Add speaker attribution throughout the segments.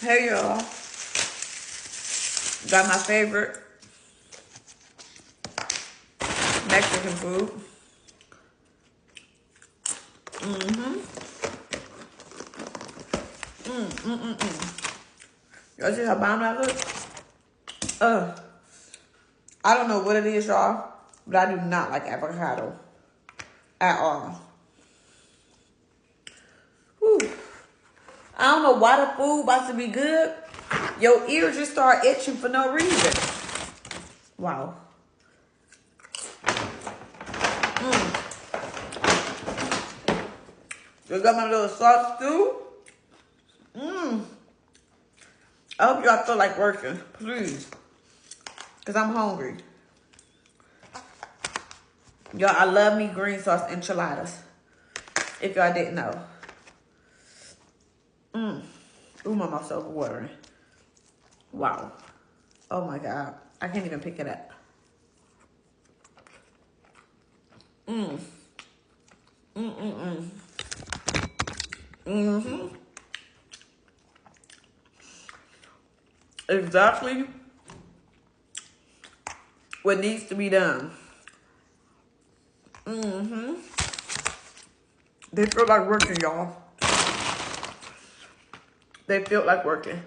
Speaker 1: Hey y'all, got my favorite Mexican food. Y'all see how bomb that look? Uh, I don't know what it is, y'all, but I do not like avocado at all. Whew. I don't know why the food about to be good. Your ears just start itching for no reason. Wow. You got my little sauce too. I hope y'all feel like working, please. Because I'm hungry. Y'all, I love me green sauce enchiladas. If y'all didn't know. Ooh, my mouth's so watering. Wow. Oh my God. I can't even pick it up. Exactly what needs to be done. They feel like working, y'all. They feel like working.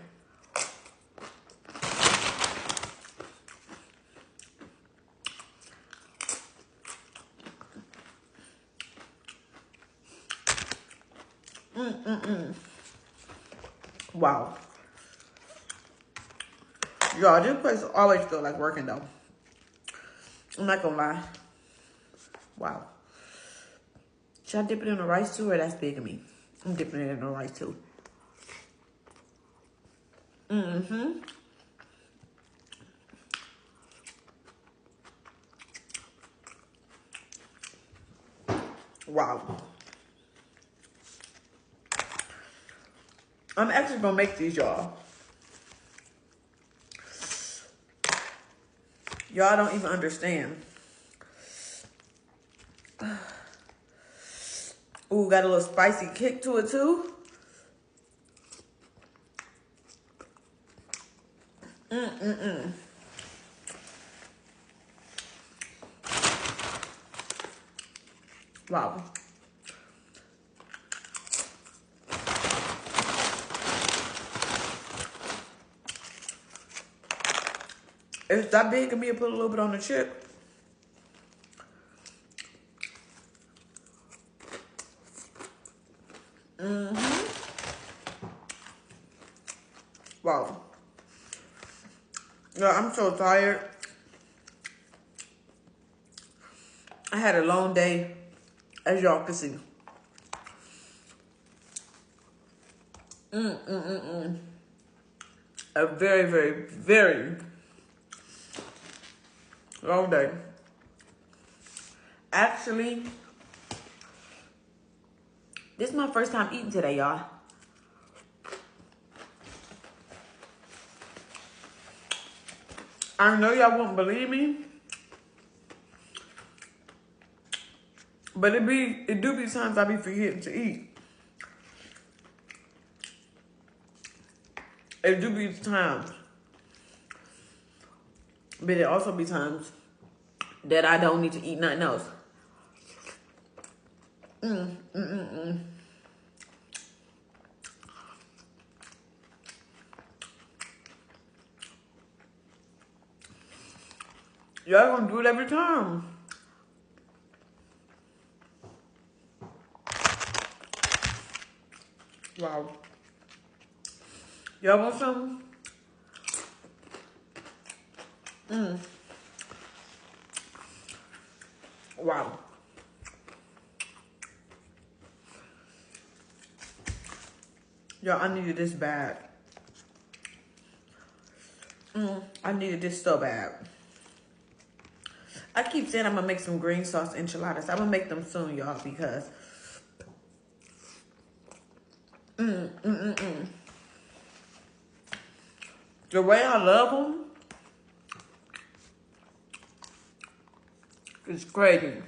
Speaker 1: Wow. Y'all, this place always feel like working though. I'm not gonna lie. Wow. Should I dip it in the rice too, or that's big of me? I'm dipping it in the rice too. Wow. I'm actually gonna make these, y'all. Y'all don't even understand. Ooh, got a little spicy kick to it too. Wow. If it's that big of me, I put a little bit on the chip. Wow. Yeah, I'm so tired. I had a long day, as y'all can see. A very, very, very long day. Actually, this is my first time eating today, y'all. I know y'all won't believe me, but it do be times I be forgetting to eat. It do be times, but it also be times that I don't need to eat nothing else. Y'all gonna do it every time. Wow. Y'all want some? Wow. Y'all, I needed this bad. I needed this so bad. I keep saying I'm gonna make some green sauce enchiladas. I'm gonna make them soon, y'all, because the way I love them is crazy.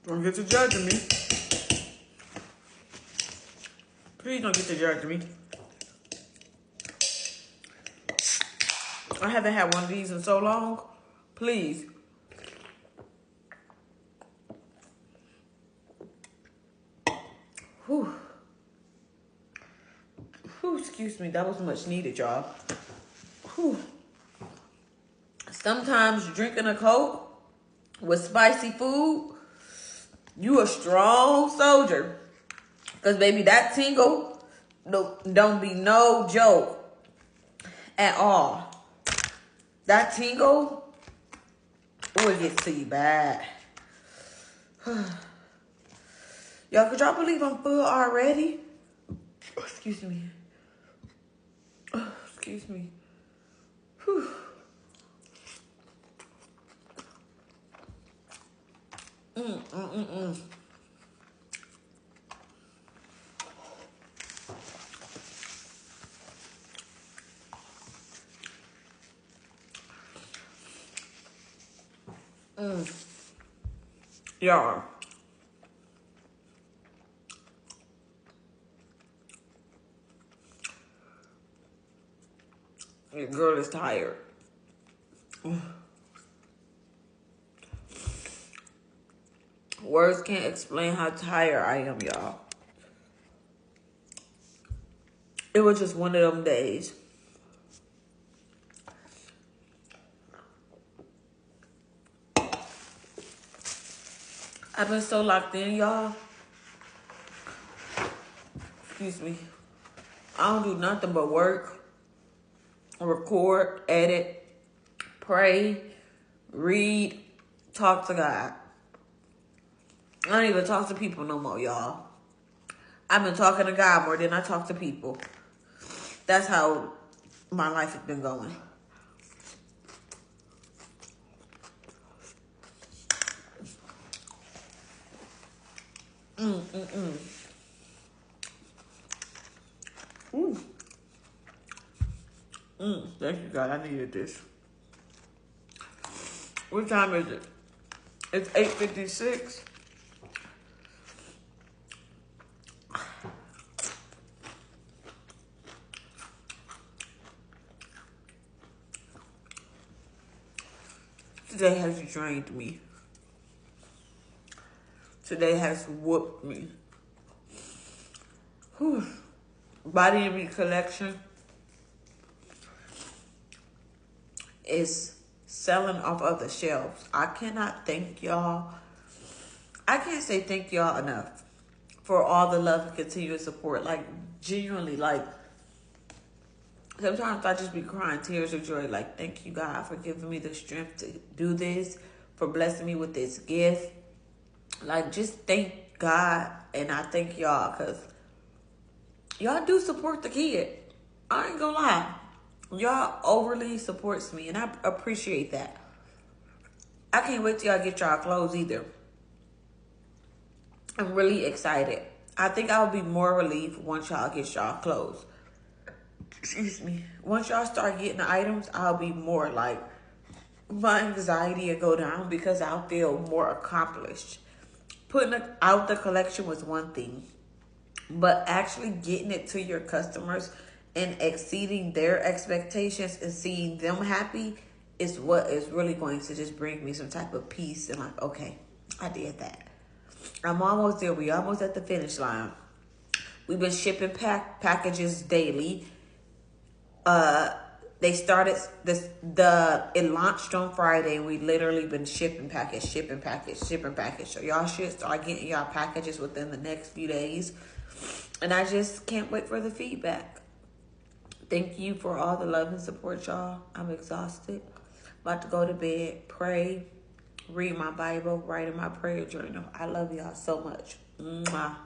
Speaker 1: Don't get to judging me. Please don't get to judging me. I haven't had one of these in so long. Please. Whew. Whew, excuse me. That was much needed, y'all. Whew. Sometimes drinking a Coke with spicy food, you a strong soldier. Because, baby, that tingle don't be no joke at all. That tingle, oh, it gets to you bad. Y'all, could y'all believe I'm full already? Oh, excuse me. Oh, excuse me. Whew. Y'all. Your girl is tired. Words can't explain how tired I am, y'all. It was just one of them days. I've been so locked in, y'all. Excuse me. I don't do nothing but work, record, edit, pray, read, talk to God. I don't even talk to people no more, y'all. I've been talking to God more than I talk to people. That's how my life has been going. Thank you, God. I needed this. What time is it? It's 8:56. Today has drained me. Today has whooped me. Whew. Body and Me collection is selling off of the shelves. I cannot thank y'all. I can't say thank y'all enough for all the love and continuous support. Like, genuinely, like, sometimes I just be crying tears of joy. Like, thank you, God, for giving me the strength to do this, for blessing me with this gift. Like, just thank God, and I thank y'all, because y'all do support the kid. I ain't gonna lie. Y'all overly supports me, and I appreciate that. I can't wait till y'all get y'all clothes either. I'm really excited. I think I'll be more relieved once y'all get y'all clothes. Excuse me. Once y'all start getting the items, I'll be more like, my anxiety will go down because I'll feel more accomplished. Putting out the collection was one thing, but actually getting it to your customers and exceeding their expectations and seeing them happy is what is really going to just bring me some type of peace. And like, okay, I did that. I'm almost there. We almost at the finish line. We've been shipping packages daily. They started it launched on Friday, and we literally been shipping package. So y'all should start getting y'all packages within the next few days. And I just can't wait for the feedback. Thank you for all the love and support, y'all. I'm exhausted. About to go to bed, pray, read my Bible, write in my prayer journal. I love y'all so much. Mwah.